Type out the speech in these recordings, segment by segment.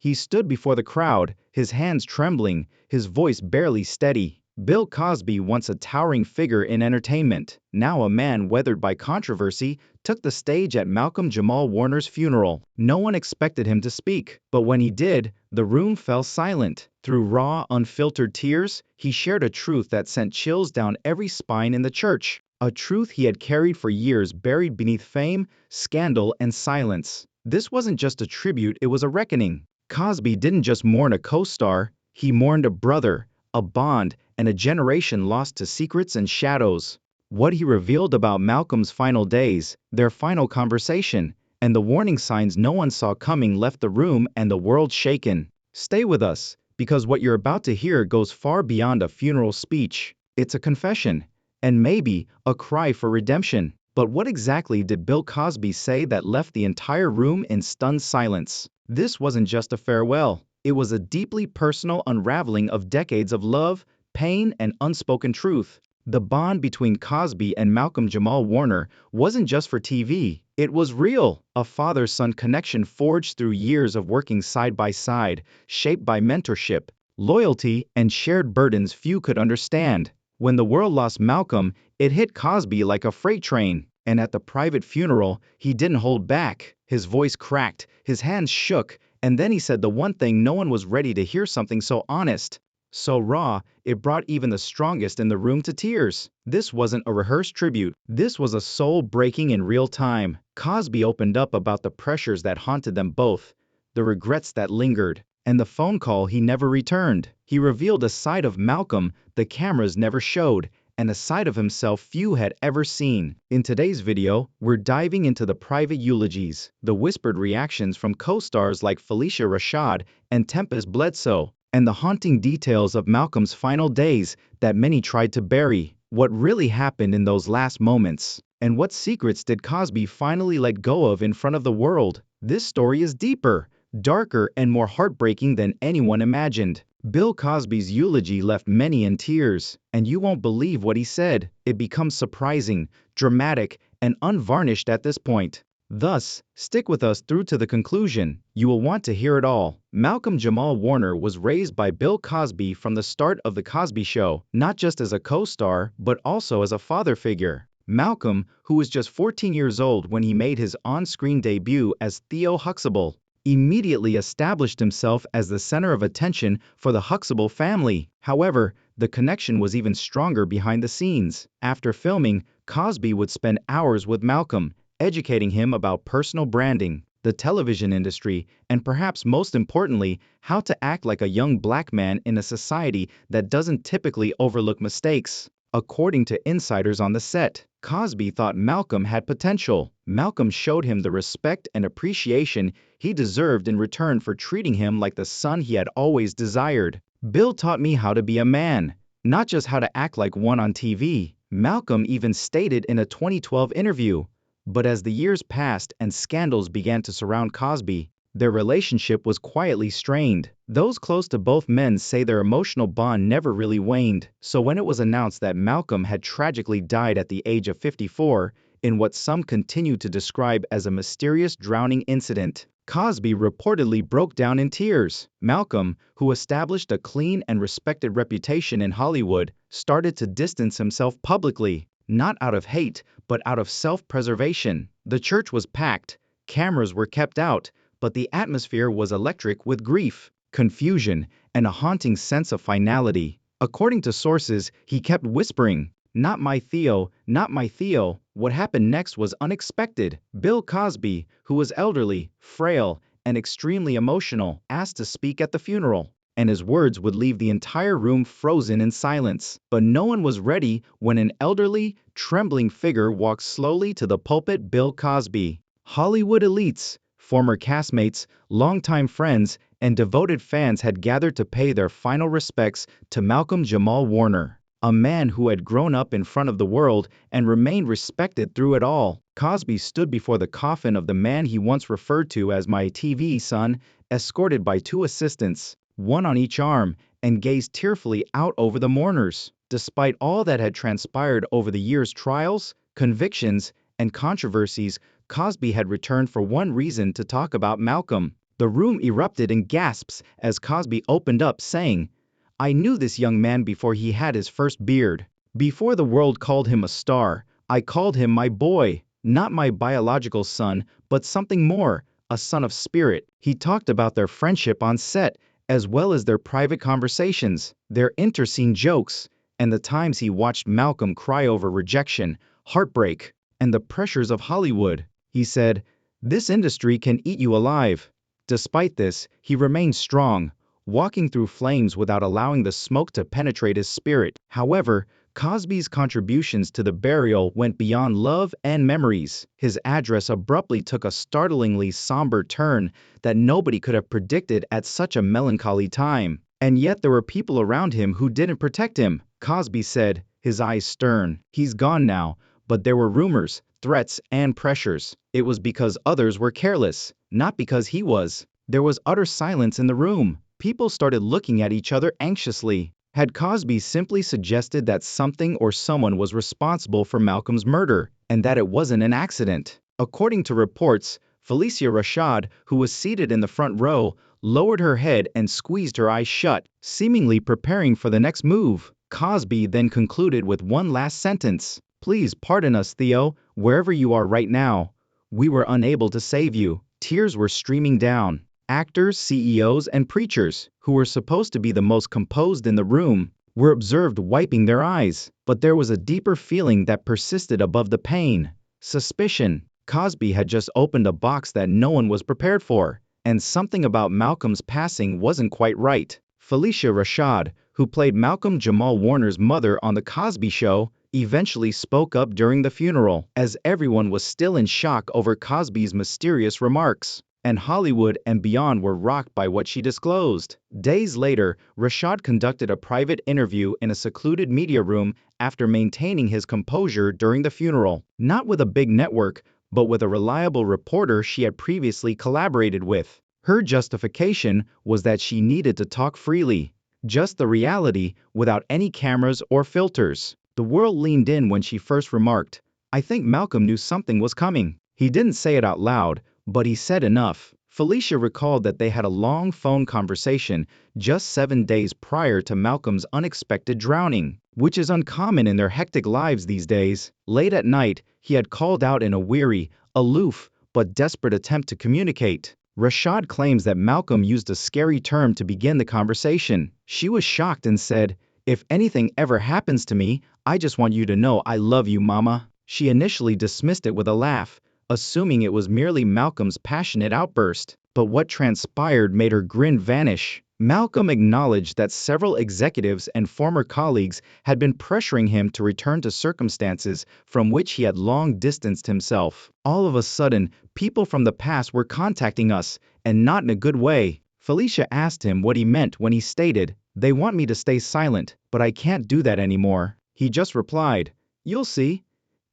He stood before the crowd, his hands trembling, his voice barely steady. Bill Cosby, once a towering figure in entertainment, now a man weathered by controversy, took the stage at Malcolm-Jamal Warner's funeral. No one expected him to speak, but when he did, the room fell silent. Through raw, unfiltered tears, he shared a truth that sent chills down every spine in the church. A truth he had carried for years, buried beneath fame, scandal, and silence. This wasn't just a tribute, it was a reckoning. Cosby didn't just mourn a co-star, he mourned a brother, a bond, and a generation lost to secrets and shadows. What he revealed about Malcolm's final days, their final conversation, and the warning signs no one saw coming left the room and the world shaken. Stay with us, because what you're about to hear goes far beyond a funeral speech. It's a confession, and maybe a cry for redemption. But what exactly did Bill Cosby say that left the entire room in stunned silence? This wasn't just a farewell. It was a deeply personal unraveling of decades of love, pain, and unspoken truth. The bond between Cosby and Malcolm-Jamal Warner wasn't just for TV. It was real, a father-son connection forged through years of working side by side, shaped by mentorship, loyalty, and shared burdens few could understand. When the world lost Malcolm, it hit Cosby like a freight train. And at the private funeral, he didn't hold back. His voice cracked, his hands shook, and then he said the one thing no one was ready to hear, something so honest, so raw, it brought even the strongest in the room to tears. This wasn't a rehearsed tribute. This was a soul breaking in real time. Cosby opened up about the pressures that haunted them both, the regrets that lingered, and the phone call he never returned. He revealed a side of Malcolm the cameras never showed, and a side of himself few had ever seen. In today's video, we're diving into the private eulogies, the whispered reactions from co-stars like Felicia Rashad and Tempest Bledsoe, and the haunting details of Malcolm's final days that many tried to bury. What really happened in those last moments, and what secrets did Cosby finally let go of in front of the world? This story is deeper, darker, and more heartbreaking than anyone imagined. Bill Cosby's eulogy left many in tears, and you won't believe what he said. It becomes surprising, dramatic, and unvarnished at this point. Thus, stick with us through to the conclusion. You will want to hear it all. Malcolm-Jamal Warner was raised by Bill Cosby from the start of The Cosby Show, not just as a co-star, but also as a father figure. Malcolm, who was just 14 years old when he made his on-screen debut as Theo Huxtable, immediately established himself as the center of attention for the Huxtable family. However, the connection was even stronger behind the scenes. After filming, Cosby would spend hours with Malcolm, educating him about personal branding, the television industry, and perhaps most importantly, how to act like a young black man in a society that doesn't typically overlook mistakes. According to insiders on the set, Cosby thought Malcolm had potential. Malcolm showed him the respect and appreciation he deserved in return for treating him like the son he had always desired. Bill taught me how to be a man, not just how to act like one on TV, Malcolm even stated in a 2012 interview. But as the years passed and scandals began to surround Cosby, their relationship was quietly strained. Those close to both men say their emotional bond never really waned. So when it was announced that Malcolm had tragically died at the age of 54, in what some continue to describe as a mysterious drowning incident, Cosby reportedly broke down in tears. Malcolm, who established a clean and respected reputation in Hollywood, started to distance himself publicly, not out of hate, but out of self-preservation. The church was packed, cameras were kept out, but the atmosphere was electric with grief, confusion, and a haunting sense of finality. According to sources, he kept whispering, "Not my Theo, not my Theo." What happened next was unexpected. Bill Cosby, who was elderly, frail, and extremely emotional, asked to speak at the funeral, and his words would leave the entire room frozen in silence. But no one was ready when an elderly, trembling figure walked slowly to the pulpit. Bill Cosby. Hollywood elites, former castmates, longtime friends, and devoted fans had gathered to pay their final respects to Malcolm-Jamal Warner, a man who had grown up in front of the world and remained respected through it all. Cosby stood before the coffin of the man he once referred to as my TV son, escorted by two assistants, one on each arm, and gazed tearfully out over the mourners. Despite all that had transpired over the years' trials, convictions, and controversies, Cosby had returned for one reason: to talk about Malcolm. The room erupted in gasps as Cosby opened up, saying, "I knew this young man before he had his first beard. Before the world called him a star, I called him my boy, not my biological son, but something more, a son of spirit." He talked about their friendship on set, as well as their private conversations, their interscene jokes, and the times he watched Malcolm cry over rejection, heartbreak, and the pressures of Hollywood. He said, "This industry can eat you alive." Despite this, he remained strong, walking through flames without allowing the smoke to penetrate his spirit. However, Cosby's contributions to the burial went beyond love and memories. His address abruptly took a startlingly somber turn that nobody could have predicted at such a melancholy time. And yet there were people around him who didn't protect him. Cosby said, his eyes stern, "He's gone now, but there were rumors, threats, and pressures. It was because others were careless, not because he was." There was utter silence in the room. People started looking at each other anxiously. Had Cosby simply suggested that something or someone was responsible for Malcolm's murder, and that it wasn't an accident? According to reports, Felicia Rashad, who was seated in the front row, lowered her head and squeezed her eyes shut, seemingly preparing for the next move. Cosby then concluded with one last sentence. "Please pardon us, Theo, wherever you are right now. We were unable to save you." Tears were streaming down. Actors, CEOs, and preachers, who were supposed to be the most composed in the room, were observed wiping their eyes. But there was a deeper feeling that persisted above the pain. Suspicion. Cosby had just opened a box that no one was prepared for, and something about Malcolm's passing wasn't quite right. Felicia Rashad, who played Malcolm-Jamal Warner's mother on The Cosby Show, eventually spoke up during the funeral, as everyone was still in shock over Cosby's mysterious remarks. And Hollywood and beyond were rocked by what she disclosed. Days later, Rashad conducted a private interview in a secluded media room after maintaining his composure during the funeral. Not with a big network, but with a reliable reporter she had previously collaborated with. Her justification was that she needed to talk freely. Just the reality, without any cameras or filters. The world leaned in when she first remarked, "I think Malcolm knew something was coming." He didn't say it out loud, but he said enough. Felicia recalled that they had a long phone conversation just 7 days prior to Malcolm's unexpected drowning, which is uncommon in their hectic lives these days. Late at night, he had called out in a weary, aloof, but desperate attempt to communicate. Rashad claims that Malcolm used a scary term to begin the conversation. She was shocked and said, "If anything ever happens to me, I just want you to know I love you, Mama." She initially dismissed it with a laugh, assuming it was merely Malcolm's passionate outburst. But what transpired made her grin vanish. Malcolm acknowledged that several executives and former colleagues had been pressuring him to return to circumstances from which he had long distanced himself. "All of a sudden, people from the past were contacting us, and not in a good way." Felicia asked him what he meant when he stated, "They want me to stay silent, but I can't do that anymore." He just replied, "You'll see.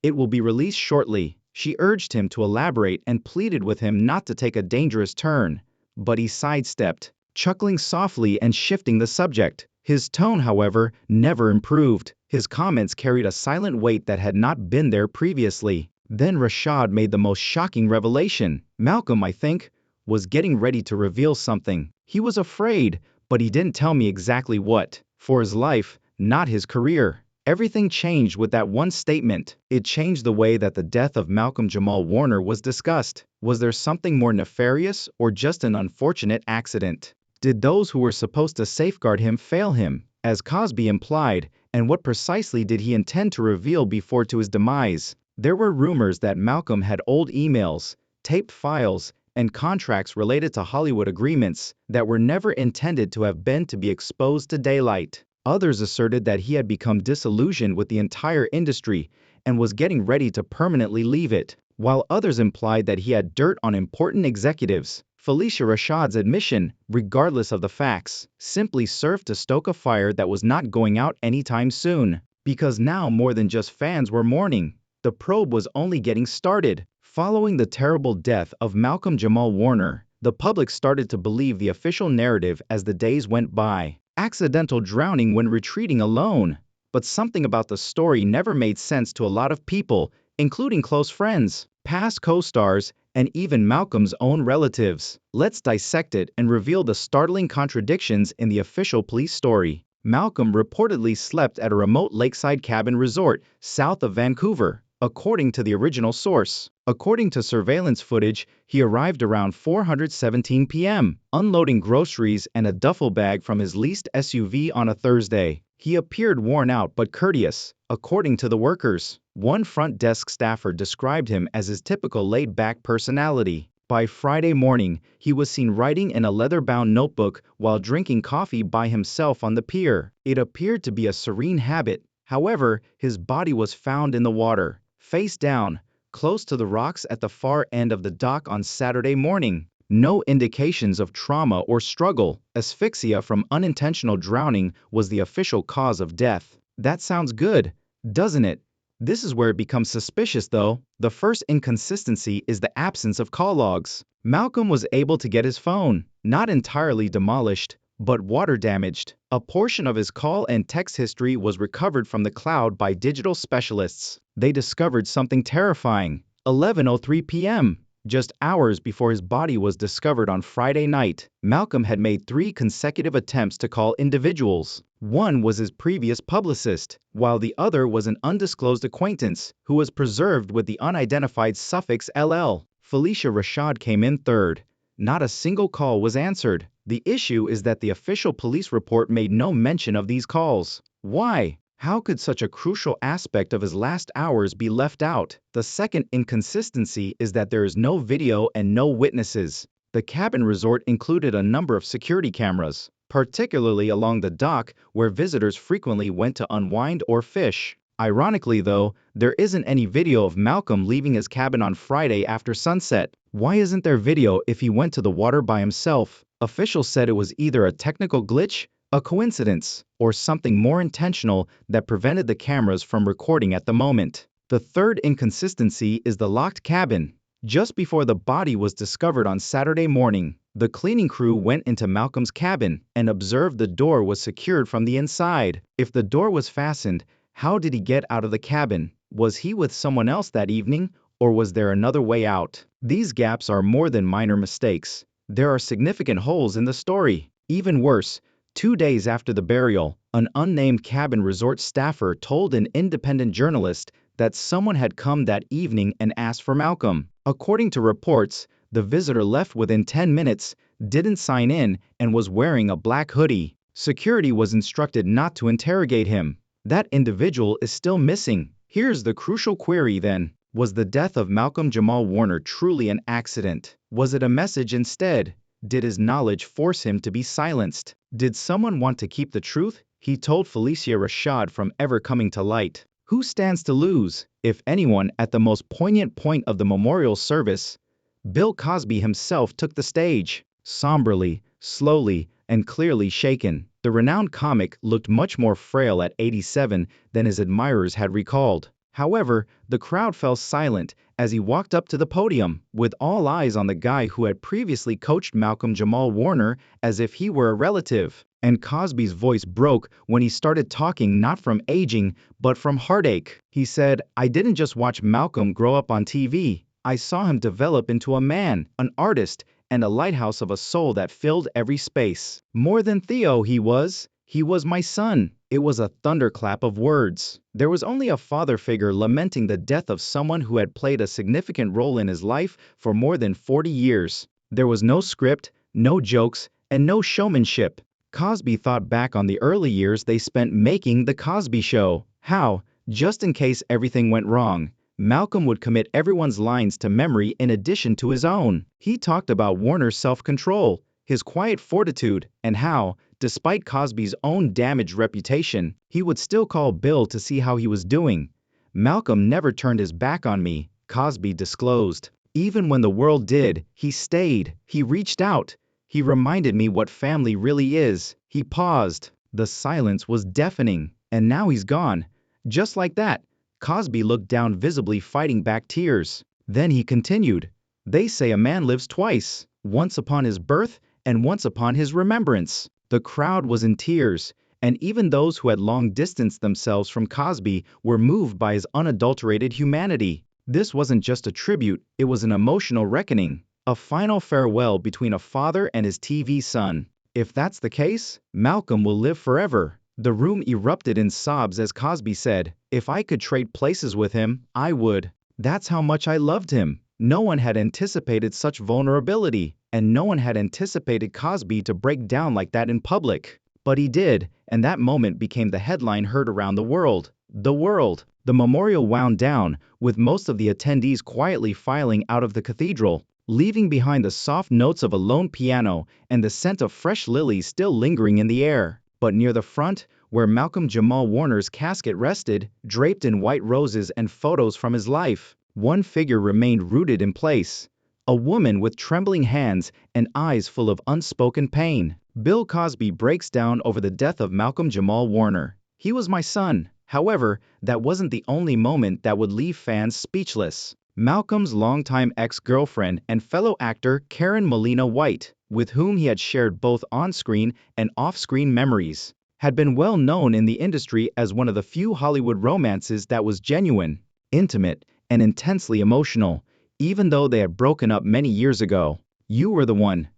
It will be released shortly." She urged him to elaborate and pleaded with him not to take a dangerous turn, but he sidestepped, chuckling softly and shifting the subject. His tone, however, never improved. His comments carried a silent weight that had not been there previously. Then Rashad made the most shocking revelation. "Malcolm, I think, was getting ready to reveal something. He was afraid, but he didn't tell me exactly what. For his life, not his career." Everything changed with that one statement. It changed the way that the death of Malcolm-Jamal Warner was discussed. Was there something more nefarious or just an unfortunate accident? Did those who were supposed to safeguard him fail him, as Cosby implied, and what precisely did he intend to reveal before to his demise? There were rumors that Malcolm had old emails, taped files, and contracts related to Hollywood agreements that were never intended to have been to be exposed to daylight. Others asserted that he had become disillusioned with the entire industry and was getting ready to permanently leave it, while others implied that he had dirt on important executives. Felicia Rashad's admission, regardless of the facts, simply served to stoke a fire that was not going out anytime soon. Because now more than just fans were mourning, the probe was only getting started. Following the terrible death of Malcolm-Jamal Warner, the public started to believe the official narrative as the days went by. Accidental drowning when retreating alone. But something about the story never made sense to a lot of people, including close friends, past co-stars, and even Malcolm's own relatives. Let's dissect it and reveal the startling contradictions in the official police story. Malcolm reportedly slept at a remote lakeside cabin resort south of Vancouver, according to the original source. According to surveillance footage, he arrived around 4:17 p.m., unloading groceries and a duffel bag from his leased SUV on a Thursday. He appeared worn out but courteous, according to the workers. One front desk staffer described him as his typical laid-back personality. By Friday morning, he was seen writing in a leather-bound notebook while drinking coffee by himself on the pier. It appeared to be a serene habit. However, his body was found in the water, face down, close to the rocks at the far end of the dock on Saturday morning. No indications of trauma or struggle. Asphyxia from unintentional drowning was the official cause of death. That sounds good, doesn't it? This is where it becomes suspicious though. The first inconsistency is the absence of call logs. Malcolm was able to get his phone, not entirely demolished, but water damaged. A portion of his call and text history was recovered from the cloud by digital specialists. They discovered something terrifying. 11:03 p.m. Just hours before his body was discovered on Friday night, Malcolm had made 3 consecutive attempts to call individuals. One was his previous publicist, while the other was an undisclosed acquaintance who was preserved with the unidentified suffix LL. Felicia Rashad came in third. Not a single call was answered. The issue is that the official police report made no mention of these calls. Why? How could such a crucial aspect of his last hours be left out? The second inconsistency is that there is no video and no witnesses. The cabin resort included a number of security cameras, particularly along the dock where visitors frequently went to unwind or fish. Ironically though, there isn't any video of Malcolm leaving his cabin on Friday after sunset. Why isn't there video if he went to the water by himself? Officials said it was either a technical glitch, a coincidence, or something more intentional that prevented the cameras from recording at the moment. The third inconsistency is the locked cabin. Just before the body was discovered on Saturday morning, the cleaning crew went into Malcolm's cabin and observed the door was secured from the inside. If the door was fastened, how did he get out of the cabin? Was he with someone else that evening, or was there another way out? These gaps are more than minor mistakes. There are significant holes in the story. Even worse, 2 days after the burial, an unnamed cabin resort staffer told an independent journalist that someone had come that evening and asked for Malcolm. According to reports, the visitor left within 10 minutes, didn't sign in, and was wearing a black hoodie. Security was instructed not to interrogate him. That individual is still missing. Here's the crucial query then. Was the death of Malcolm-Jamal Warner truly an accident? Was it a message instead? Did his knowledge force him to be silenced? Did someone want to keep the truth he told Felicia Rashad from ever coming to light? Who stands to lose, if anyone? At the most poignant point of the memorial service, Bill Cosby himself took the stage. Somberly, slowly, and clearly shaken, the renowned comic looked much more frail at 87 than his admirers had recalled. However, the crowd fell silent as he walked up to the podium, with all eyes on the guy who had previously coached Malcolm-Jamal Warner as if he were a relative. And Cosby's voice broke when he started talking not from aging, but from heartache. He said, "I didn't just watch Malcolm grow up on TV. I saw him develop into a man, an artist, and a lighthouse of a soul that filled every space. More than Theo, he was my son." It was a thunderclap of words. There was only a father figure lamenting the death of someone who had played a significant role in his life for more than 40 years. There was no script, no jokes, and no showmanship. Cosby thought back on the early years they spent making The Cosby Show. How, just in case everything went wrong, Malcolm would commit everyone's lines to memory in addition to his own. He talked about Warner's self-control, his quiet fortitude, and how, despite Cosby's own damaged reputation, he would still call Bill to see how he was doing. "Malcolm never turned his back on me," Cosby disclosed. "Even when the world did, he stayed. He reached out. He reminded me what family really is." He paused. The silence was deafening. "And now he's gone." Just like that, Cosby looked down, visibly fighting back tears. Then he continued, "They say a man lives twice, once upon his birth and once upon his remembrance." The crowd was in tears, and even those who had long distanced themselves from Cosby were moved by his unadulterated humanity. This wasn't just a tribute, it was an emotional reckoning. A final farewell between a father and his TV son. If that's the case, Malcolm will live forever. The room erupted in sobs as Cosby said, "If I could trade places with him, I would. That's how much I loved him." No one had anticipated such vulnerability, and no one had anticipated Cosby to break down like that in public. But he did, and that moment became the headline heard around the world. The world. The memorial wound down, with most of the attendees quietly filing out of the cathedral, leaving behind the soft notes of a lone piano and the scent of fresh lilies still lingering in the air. But near the front, where Malcolm-Jamal Warner's casket rested, draped in white roses and photos from his life, one figure remained rooted in place. A woman with trembling hands and eyes full of unspoken pain. Bill Cosby breaks down over the death of Malcolm-Jamal Warner. "He was my son." However, that wasn't the only moment that would leave fans speechless. Malcolm's longtime ex-girlfriend and fellow actor Karen Molina White, with whom he had shared both on-screen and off-screen memories, had been well known in the industry as one of the few Hollywood romances that was genuine, intimate, and intensely emotional, even though they had broken up many years ago. "You were the one.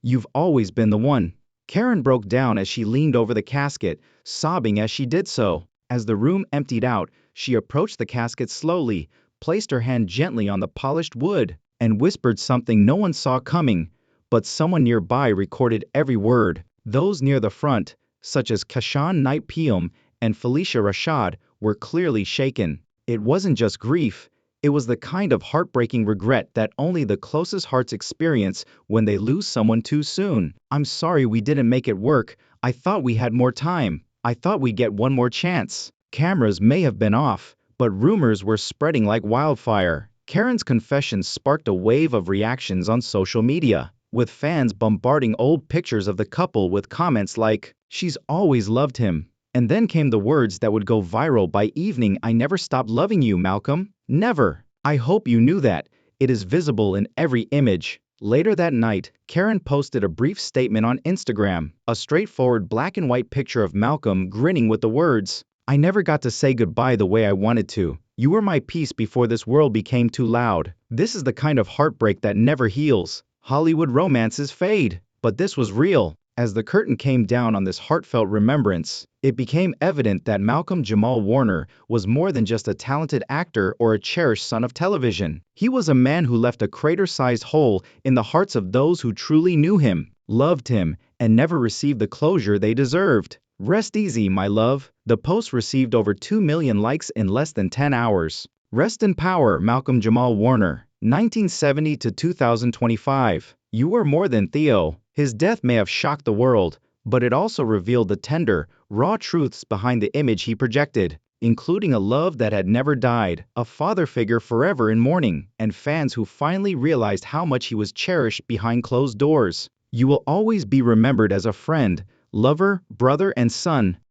You've always been the one." Karen broke down as she leaned over the casket, sobbing as she did so. As the room emptied out, she approached the casket slowly, placed her hand gently on the polished wood, and whispered something no one saw coming, but someone nearby recorded every word. Those near the front, such as Kashan Knight Peum and Felicia Rashad, were clearly shaken. It wasn't just grief, it was the kind of heartbreaking regret that only the closest hearts experience when they lose someone too soon. "I'm sorry we didn't make it work. I thought we had more time. I thought we'd get one more chance." Cameras may have been off, but rumors were spreading like wildfire. Karen's confession sparked a wave of reactions on social media, with fans bombarding old pictures of the couple with comments like, "She's always loved him." And then came the words that would go viral by evening: "I never stopped loving you, Malcolm. Never. I hope you knew that. It is visible in every image." Later that night, Karen posted a brief statement on Instagram, a straightforward black and white picture of Malcolm grinning with the words, "I never got to say goodbye the way I wanted to. You were my peace before this world became too loud." This is the kind of heartbreak that never heals. Hollywood romances fade, but this was real. As the curtain came down on this heartfelt remembrance, it became evident that Malcolm-Jamal Warner was more than just a talented actor or a cherished son of television. He was a man who left a crater-sized hole in the hearts of those who truly knew him, loved him, and never received the closure they deserved. "Rest easy, my love." The post received over 2 million likes in less than 10 hours. "Rest in power, Malcolm-Jamal Warner, 1970 to 2025. You were more than Theo." His death may have shocked the world, but it also revealed the tender, raw truths behind the image he projected, including a love that had never died, a father figure forever in mourning, and fans who finally realized how much he was cherished behind closed doors. You will always be remembered as a friend, lover, brother, and son,